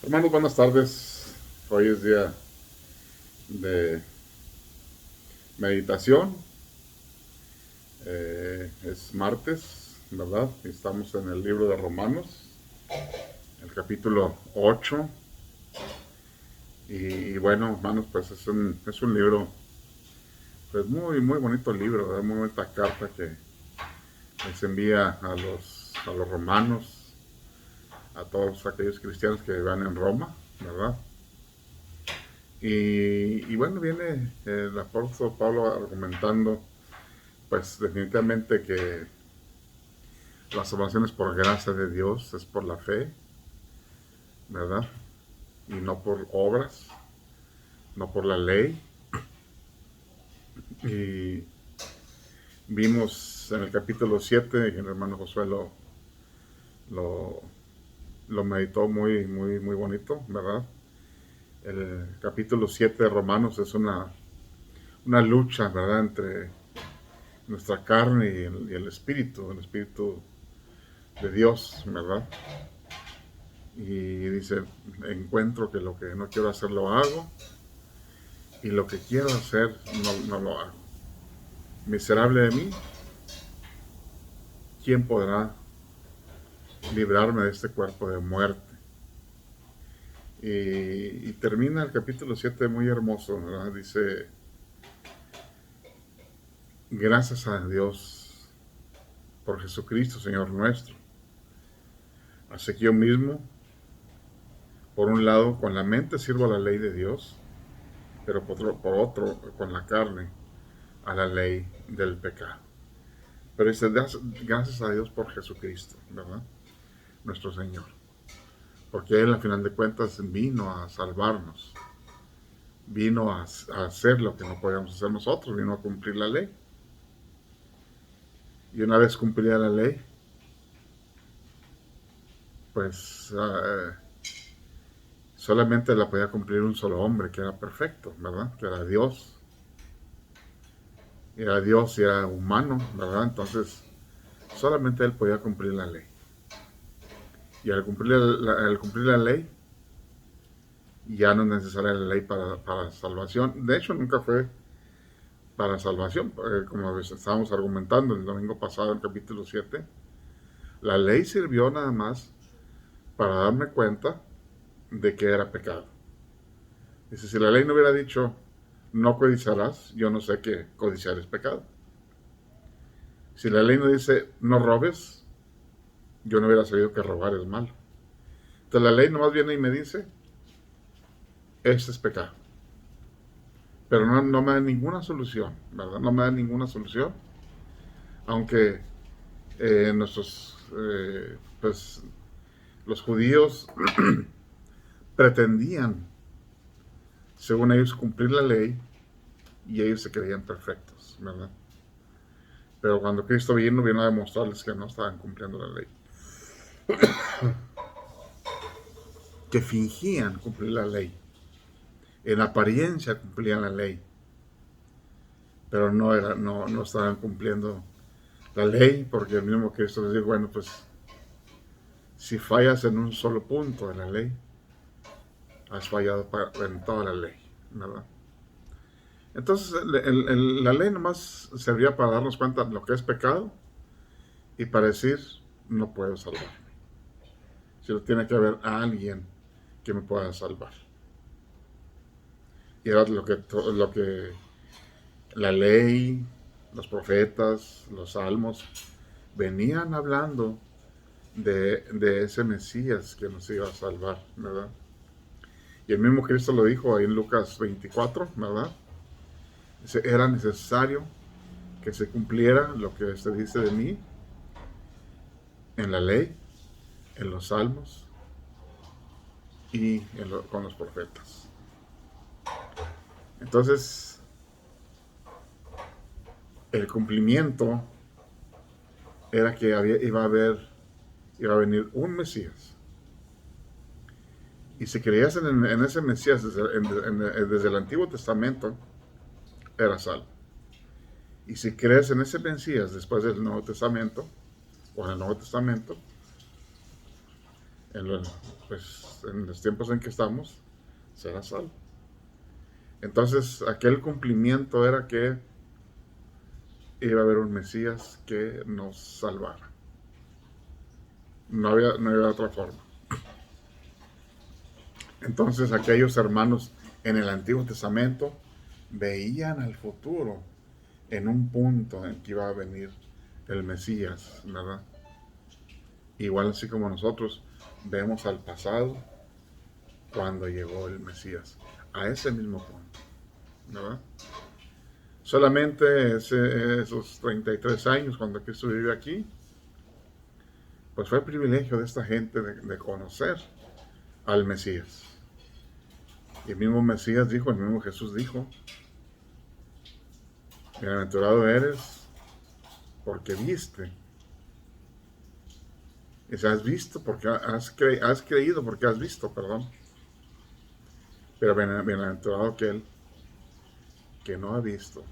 Hermanos, buenas tardes. Hoy es día de meditación. Es martes, ¿verdad? Y estamos en el libro de Romanos, el capítulo 8. Y bueno, hermanos, pues es un libro, pues muy bonito libro, ¿verdad? Muy bonita carta que les envía a los romanos, a todos aquellos cristianos que van en Roma, ¿verdad? Y bueno, viene el apóstol Pablo argumentando, pues definitivamente que la salvación es por gracia de Dios, es por la fe, ¿verdad? Y no por obras, no por la ley. Y vimos en el capítulo 7 que el hermano Josué lo, lo meditó muy bonito, ¿verdad? El capítulo 7 de Romanos es una lucha, ¿verdad? Entre nuestra carne y el espíritu de Dios, ¿verdad? Y dice, encuentro que lo que no quiero hacer lo hago y lo que quiero hacer no lo hago. Miserable de mí, ¿quién podrá librarme de este cuerpo de muerte? Y termina el capítulo 7 muy hermoso, ¿verdad? Dice, gracias a Dios por Jesucristo, Señor nuestro. Así que yo mismo, por un lado, con la mente sirvo a la ley de Dios, pero por otro, con la carne, a la ley del pecado. Pero dice, gracias a Dios por Jesucristo, ¿verdad? Nuestro Señor. Porque Él, al final de cuentas, vino a salvarnos. Vino a hacer lo que no podíamos hacer nosotros. Vino a cumplir la ley. Y una vez cumplida la ley, pues solamente la podía cumplir un solo hombre, que era perfecto, ¿verdad? Que era Dios. Era Dios y era humano, ¿verdad? Entonces, solamente Él podía cumplir la ley. Y al cumplir la ley, ya no es necesaria la ley para salvación. De hecho, nunca fue para salvación, como estábamos argumentando el domingo pasado en el capítulo 7. La ley sirvió nada más para darme cuenta de que era pecado. Dice, si la ley no hubiera dicho, no codiciarás, yo no sé que codiciar es pecado. Si la ley no dice, no robes, yo no hubiera sabido que robar es malo. Entonces la ley nomás viene y me dice, este es pecado. Pero no me da ninguna solución, ¿verdad? No me da ninguna solución. Aunque pues los judíos pretendían, según ellos, cumplir la ley y ellos se creían perfectos, ¿verdad? Pero cuando Cristo vino a demostrarles que no estaban cumpliendo la ley, que fingían cumplir la ley, en apariencia cumplían la ley, pero no estaban cumpliendo la ley, porque el mismo Cristo les dijo, bueno, pues si fallas en un solo punto de la ley, has fallado en toda la ley, ¿verdad? Entonces, la ley nomás servía para darnos cuenta de lo que es pecado y para decir, no puedo salvarme. Si no tiene que haber alguien que me pueda salvar. Y era lo que la ley, los profetas, los salmos venían hablando de ese Mesías que nos iba a salvar, ¿verdad? Y el mismo Cristo lo dijo ahí en Lucas 24, ¿verdad? Dice, era necesario que se cumpliera lo que se dice de mí en la ley, en los salmos y con los profetas. Entonces, el cumplimiento era que iba a venir un Mesías. Y si creías en ese Mesías desde el Antiguo Testamento, eras salvo. Y si crees en ese Mesías después del Nuevo Testamento, o en el Nuevo Testamento, en, pues, en los tiempos en que estamos, será salvo. Entonces, aquel cumplimiento era que iba a haber un Mesías que nos salvara. No había otra forma. Entonces, aquellos hermanos en el Antiguo Testamento veían al futuro en un punto en que iba a venir el Mesías, ¿verdad? Igual así como nosotros vemos al pasado cuando llegó el Mesías, a ese mismo punto, ¿verdad? Solamente esos 33 años cuando Cristo vivió aquí, pues fue el privilegio de esta gente de conocer al Mesías. Y el mismo Mesías dijo, el mismo Jesús dijo, bienaventurado eres porque viste. Y si has visto porque has creído porque has visto, perdón. Pero bienaventurado aquel que no ha visto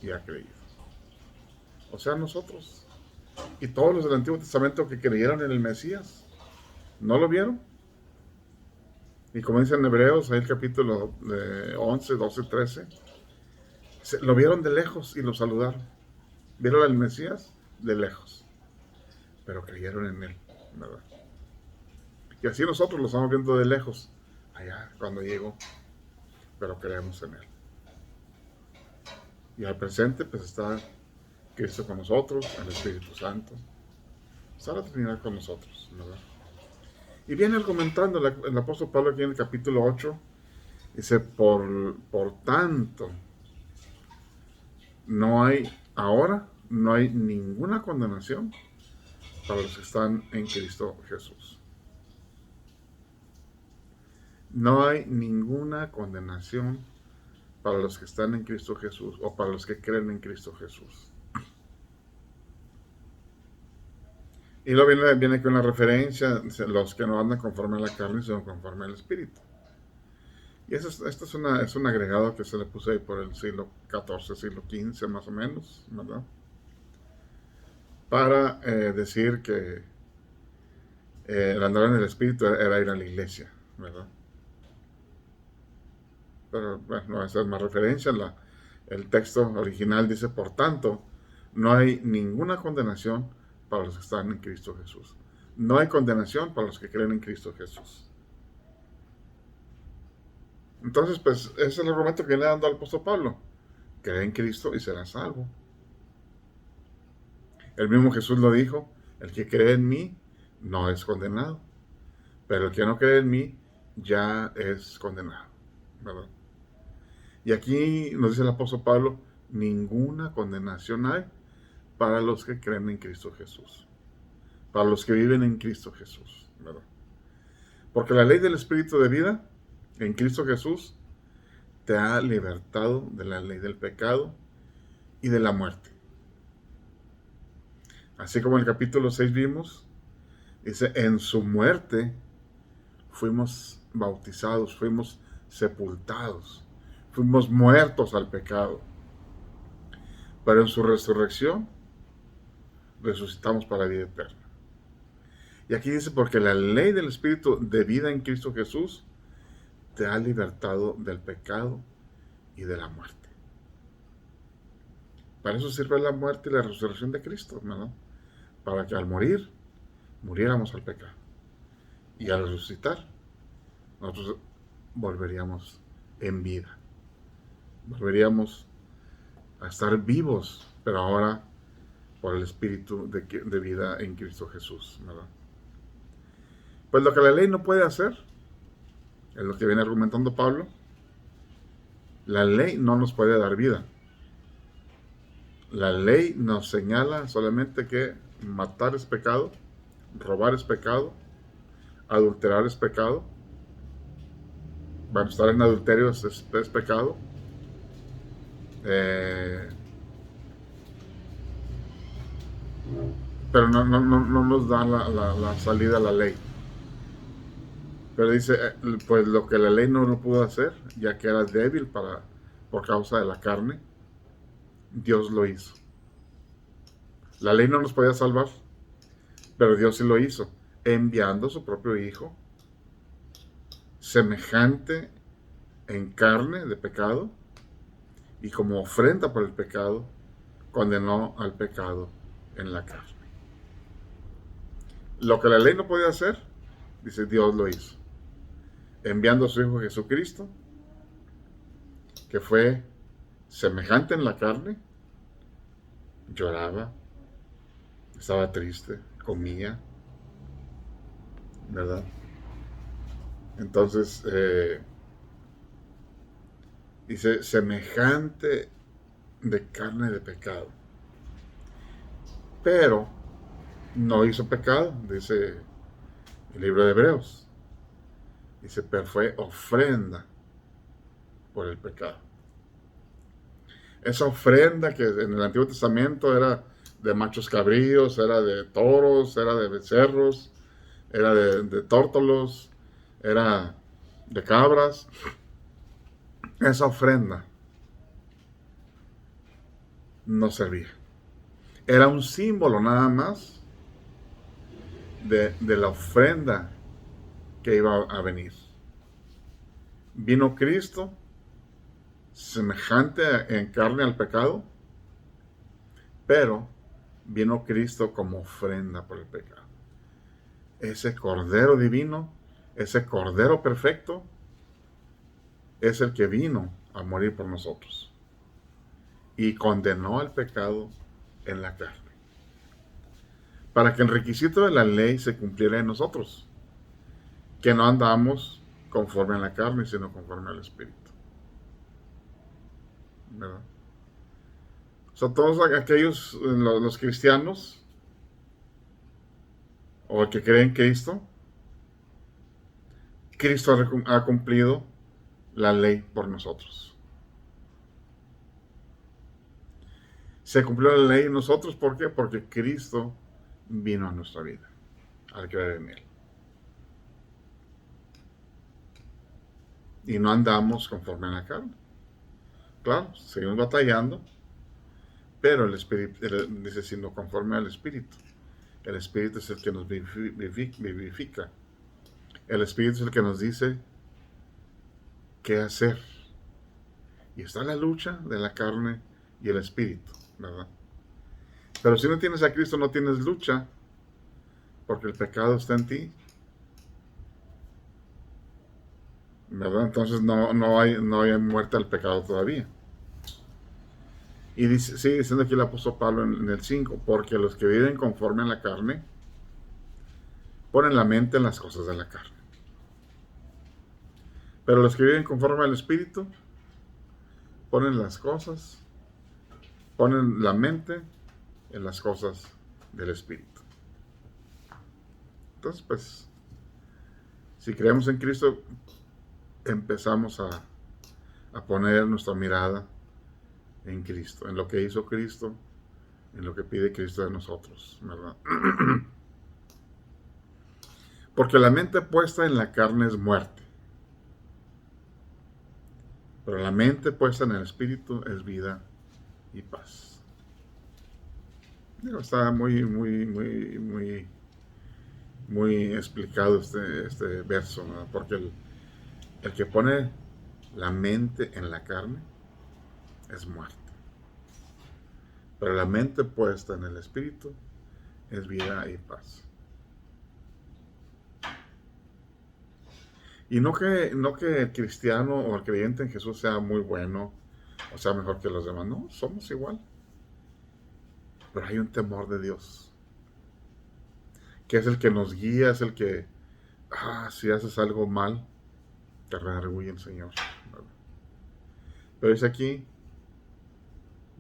y ha creído. O sea, nosotros. Y todos los del Antiguo Testamento que creyeron en el Mesías, ¿no lo vieron? Y como dice en Hebreos, ahí el capítulo 11, 12, 13, lo vieron de lejos y lo saludaron. Vieron al Mesías de lejos, pero creyeron en él, ¿verdad? Y así nosotros lo estamos viendo de lejos, allá cuando llegó, pero creemos en él. Y al presente pues está Cristo con nosotros, el Espíritu Santo, está la Trinidad con nosotros, ¿verdad? Y viene argumentando el apóstol Pablo aquí en el capítulo 8, dice, por tanto, no hay ninguna condenación para los que están en Cristo Jesús. No hay ninguna condenación para los que están en Cristo Jesús o para los que creen en Cristo Jesús. Y luego viene con una referencia, los que no andan conforme a la carne, sino conforme al Espíritu. Y esto es un agregado que se le puso ahí por el siglo XIV, siglo XV más o menos, ¿verdad? Para decir que el andar en el Espíritu era ir a la iglesia, ¿verdad? Pero bueno, esa es más referencia. El texto original dice, por tanto, no hay ninguna condenación para los que están en Cristo Jesús. No hay condenación para los que creen en Cristo Jesús. Entonces, pues, ese es el argumento que viene dando al apóstol Pablo. Cree en Cristo y será salvo. El mismo Jesús lo dijo, el que cree en mí no es condenado, pero el que no cree en mí ya es condenado, ¿verdad? Y aquí nos dice el apóstol Pablo, ninguna condenación hay para los que creen en Cristo Jesús, para los que viven en Cristo Jesús, ¿verdad? Porque la ley del Espíritu de vida en Cristo Jesús te ha libertado de la ley del pecado y de la muerte. Así como en el capítulo 6 vimos, dice, en su muerte fuimos bautizados, fuimos sepultados, fuimos muertos al pecado. Pero en su resurrección resucitamos para la vida eterna. Y aquí dice, porque la ley del Espíritu de vida en Cristo Jesús te ha libertado del pecado y de la muerte. Para eso sirve la muerte y la resurrección de Cristo, ¿no? Para que al morir, muriéramos al pecado. Y al resucitar, nosotros volveríamos en vida. Volveríamos a estar vivos, pero ahora por el Espíritu de vida en Cristo Jesús, ¿verdad? Pues lo que la ley no puede hacer, es lo que viene argumentando Pablo, la ley no nos puede dar vida. La ley nos señala solamente que matar es pecado, robar es pecado, adulterar es pecado, bueno, estar en adulterio es pecado, pero no nos da la salida a la ley. Pero dice, pues lo que la ley no lo pudo hacer, ya que era débil por causa de la carne, Dios lo hizo. La ley no nos podía salvar, pero Dios sí lo hizo. enviando a su propio Hijo, semejante en carne de pecado, y como ofrenda por el pecado, condenó al pecado en la carne. Lo que la ley no podía hacer, dice, Dios lo hizo, enviando a su Hijo Jesucristo, que fue semejante en la carne, lloraba, estaba triste, comía, ¿verdad? Entonces, dice, semejante de carne de pecado. Pero no hizo pecado, dice el libro de Hebreos. Dice, pero fue ofrenda por el pecado. Esa ofrenda que en el Antiguo Testamento era de machos cabríos, era de toros, era de becerros, era de tórtolos, era de cabras. Esa ofrenda no servía. Era un símbolo nada más de la ofrenda que iba a venir. Vino Cristo, semejante en carne al pecado, pero vino Cristo como ofrenda por el pecado. Ese Cordero divino, ese Cordero perfecto, es el que vino a morir por nosotros y condenó al pecado en la carne, para que el requisito de la ley se cumpliera en nosotros, que no andamos conforme a la carne, sino conforme al Espíritu. ¿Verdad? O sea, todos aquellos, los cristianos, o el que creen en Cristo, Cristo ha cumplido la ley por nosotros. Se cumplió la ley en nosotros, ¿por qué? Porque Cristo vino a nuestra vida, al creer en Él. Y no andamos conforme a la carne. Claro, seguimos batallando, pero el Espíritu, dice, sino conforme al Espíritu. El Espíritu es el que nos vivifica. El Espíritu es el que nos dice qué hacer. Y está la lucha de la carne y el Espíritu, ¿verdad? Pero si no tienes a Cristo, no tienes lucha, porque el pecado está en ti, ¿verdad? Entonces no hay muerte al pecado todavía. Y dice, sigue diciendo aquí el apóstol Pablo en el 5, porque los que viven conforme a la carne ponen la mente en las cosas de la carne. Pero los que viven conforme al Espíritu ponen la mente en las cosas del Espíritu. Entonces, pues, si creemos en Cristo, empezamos a poner nuestra mirada en Cristo, en lo que hizo Cristo, en lo que pide Cristo de nosotros, ¿verdad? Porque la mente puesta en la carne es muerte, pero la mente puesta en el Espíritu es vida y paz. Digo, está muy explicado este verso, ¿verdad? Porque el que pone la mente en la carne es muerte, pero la mente puesta en el Espíritu es vida y paz. Y no que el cristiano o el creyente en Jesús sea muy bueno o sea mejor que los demás, no, somos igual, pero hay un temor de Dios, que es el que nos guía, es el que, si haces algo mal, te redarguye el Señor, ¿verdad? Pero dice aquí,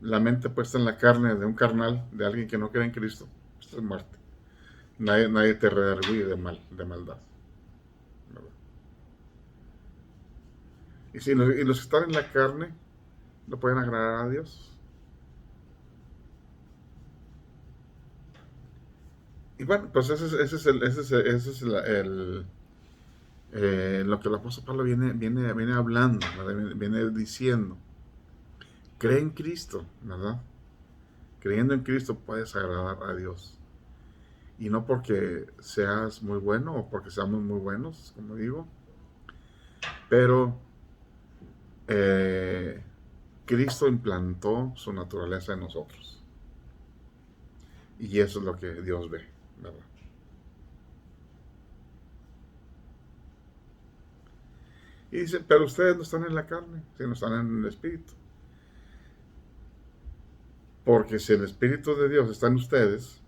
la mente puesta en la carne de un carnal, de alguien que no cree en Cristo, pues es muerte. Nadie te redarguye de maldad, ¿verdad? Y los que están en la carne no pueden agradar a Dios. Y bueno, pues ese es lo que el apóstol Pablo viene hablando, ¿verdad? Viene diciendo. Cree en Cristo, ¿verdad? Creyendo en Cristo puedes agradar a Dios. Y no porque seas muy bueno o porque seamos muy buenos, como digo, pero eh, Cristo implantó su naturaleza en nosotros. Y eso es lo que Dios ve, ¿verdad? Y dice, pero ustedes no están en la carne, sino están en el Espíritu. Porque si el Espíritu de Dios está en ustedes,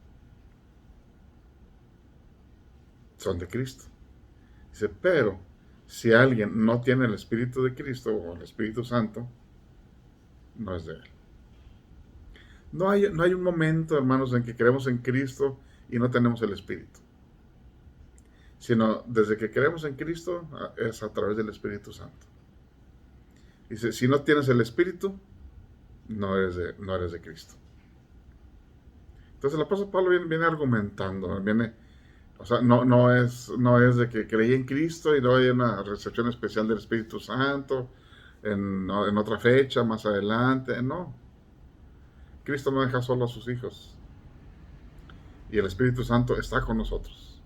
son de Cristo. Dice, pero si alguien no tiene el Espíritu de Cristo o el Espíritu Santo, no es de Él. No hay un momento, hermanos, en que creemos en Cristo y no tenemos el Espíritu. Sino desde que creemos en Cristo es a través del Espíritu Santo. Dice, si no tienes el Espíritu, no eres de Cristo. Entonces el apóstol Pablo viene argumentando, o sea, no es de que creí en Cristo y luego hay una recepción especial del Espíritu Santo en otra fecha, más adelante, no. Cristo no deja solo a sus hijos y el Espíritu Santo está con nosotros.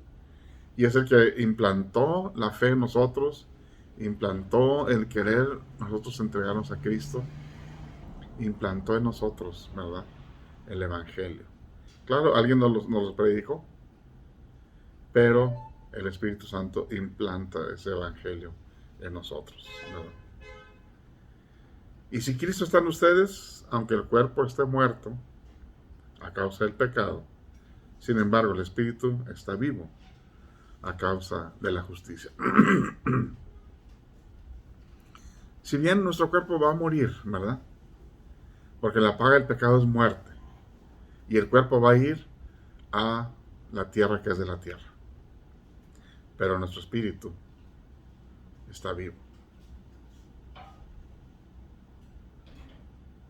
Y es el que implantó la fe en nosotros, implantó el querer nosotros entregarnos a Cristo, implantó en nosotros, ¿verdad? El Evangelio. Claro, alguien nos lo predicó, pero el Espíritu Santo implanta ese Evangelio en nosotros, ¿verdad? Y si Cristo está en ustedes, aunque el cuerpo esté muerto a causa del pecado, sin embargo el Espíritu está vivo a causa de la justicia. Si bien nuestro cuerpo va a morir, ¿verdad? Porque la paga del pecado es muerte. Y el cuerpo va a ir a la tierra que es de la tierra. Pero nuestro espíritu está vivo.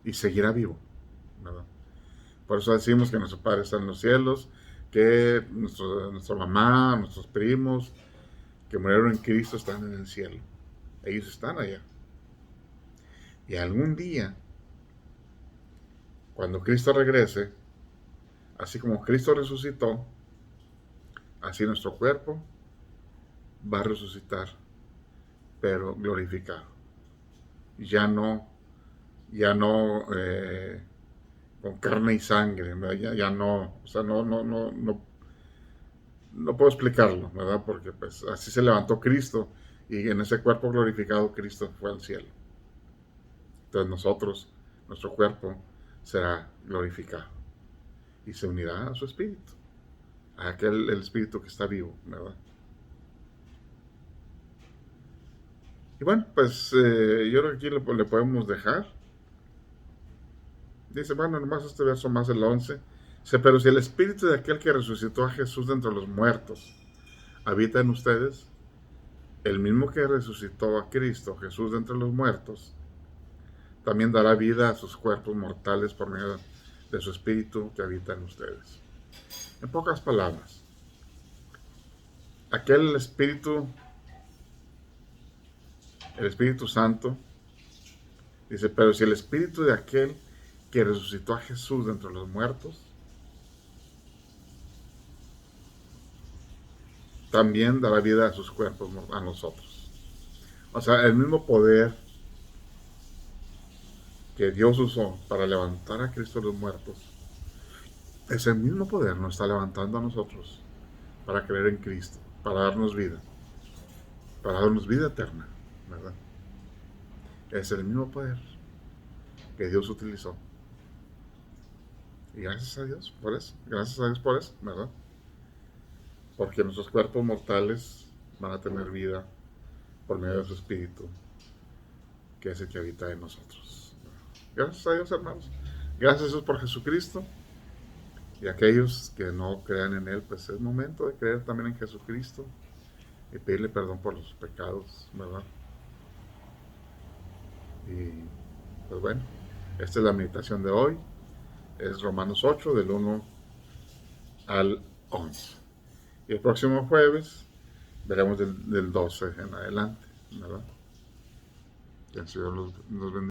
Y seguirá vivo, ¿verdad? Por eso decimos que nuestro Padre está en los cielos, que nuestra mamá, nuestros primos que murieron en Cristo están en el cielo. Ellos están allá. Y algún día, cuando Cristo regrese, así como Cristo resucitó, así nuestro cuerpo va a resucitar, pero glorificado. Ya no con carne y sangre, ya no, o sea, no puedo explicarlo, ¿verdad? Porque pues así se levantó Cristo y en ese cuerpo glorificado Cristo fue al cielo. Entonces nuestro cuerpo será glorificado y se unirá a su espíritu, el espíritu que está vivo, ¿verdad? Y bueno, pues yo creo que aquí le podemos dejar. Dice, bueno, nomás este verso más el 11. Dice, pero si el espíritu de aquel que resucitó a Jesús de entre los muertos habita en ustedes, el mismo que resucitó a Cristo, Jesús de entre los muertos, también dará vida a sus cuerpos mortales por medio de su espíritu que habita en ustedes. En pocas palabras, aquel espíritu, el Espíritu Santo, dice, pero si el espíritu de aquel que resucitó a Jesús de entre los muertos, también dará vida a sus cuerpos, a nosotros. O sea, el mismo poder que Dios usó para levantar a Cristo de los muertos, ese mismo poder nos está levantando a nosotros para creer en Cristo, para darnos vida eterna, ¿verdad? Es el mismo poder que Dios utilizó. Y gracias a Dios por eso, ¿verdad? Porque nuestros cuerpos mortales van a tener vida por medio de su Espíritu, que es el que habita en nosotros. Gracias a Dios, hermanos. Gracias a Dios por Jesucristo. Y aquellos que no crean en Él, pues es momento de creer también en Jesucristo y pedirle perdón por los pecados, ¿verdad? Y pues bueno, esta es la meditación de hoy. Es Romanos 8, del 1 al 11. Y el próximo jueves veremos del 12 en adelante, ¿verdad? Que el Señor nos bendiga.